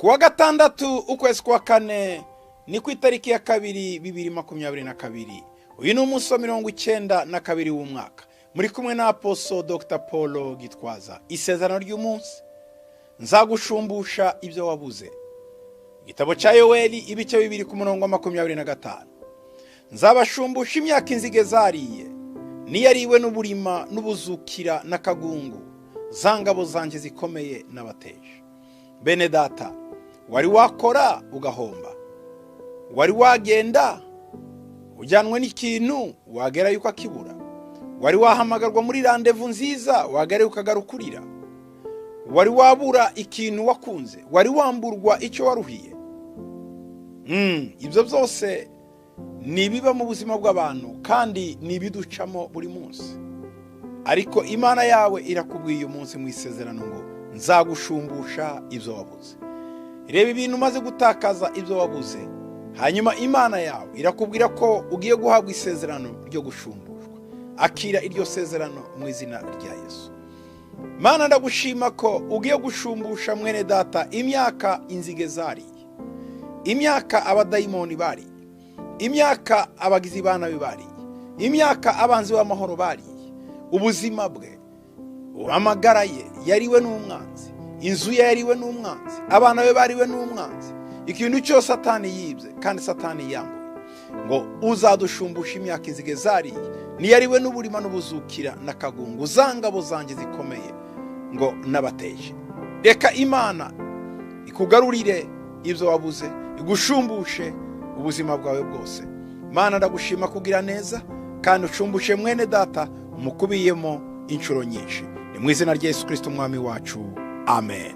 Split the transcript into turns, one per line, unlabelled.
kuwa gatandatu ukwezi kwa kane ni ku itariki ya 2/2022. Uyu ni umunsi wa 92 w'umwaka. Muri kumwe na Apostle Dr. Paul Gitwaza. Isezerano ry'umunsi, nzagushumbusha ibyo wabuze. Igitabo cya Yoeli ibice 2:25. Nzabashumbusha imyaka inzige zariye, niyariwe n'uburima n'ubuzukira n'akagungu, zangabo zanjye zikomeye n'abateje. Bene data, wari wakora ugahomba, wari wagenda ujyanwe n'ikintu wagera yuko akibura, wari wahamagarwa muri randevu nziza wagera yuko agarukurira, wari wabura ikintu wakunze, wari wamburwa icyo waruhiye. Ibyo byose ni biba mu buzima bw'abantu kandi ni biducamo buri munsi. Ariko Imana yawe irakubwiye uyu munsi mu isezerano ngo nzagushumbusha ibyo wabuze. Reba ibintu umaze gutakaza ibyo wabuze, hanyuma Imana yawe irakubwira ko ugiye guhabwa isezerano ryo gushumbushwa. Akira iryo sezerano mu izina rya Yesu. Mana, ndagushima ko ugiye gushumbusha mwene data imyaka inzige zariye, imyaka abadayimoni bariye, imyaka abagizi ba nabi bariye, imyaka abanzi b'amahoro bariye. Ubuzima bwe, amagara ye yariwe n'umwanzi, inzu ye yariwe n'umwanzi, abana be bariwe n'umwanzi, ikintu cyose Satani yibye kandi Satani yambuye. Ngo uzadushumbusha imyaka inzige zariye, niyariwe n'uburima n'ubuzukira n'akagungu, zangabo zanjye zikomeye ngo n'abateje. Reka Imana ikugarurire ibyo wabuze, igushumbushe ubuzima bwawe bwose. Mana, ndagushima kugira neza kandi ucumbushe mwene data umukubiyemo inshuro nyinshi. Ni mu izina rya Yesu Kristo umwami wacu. Amen.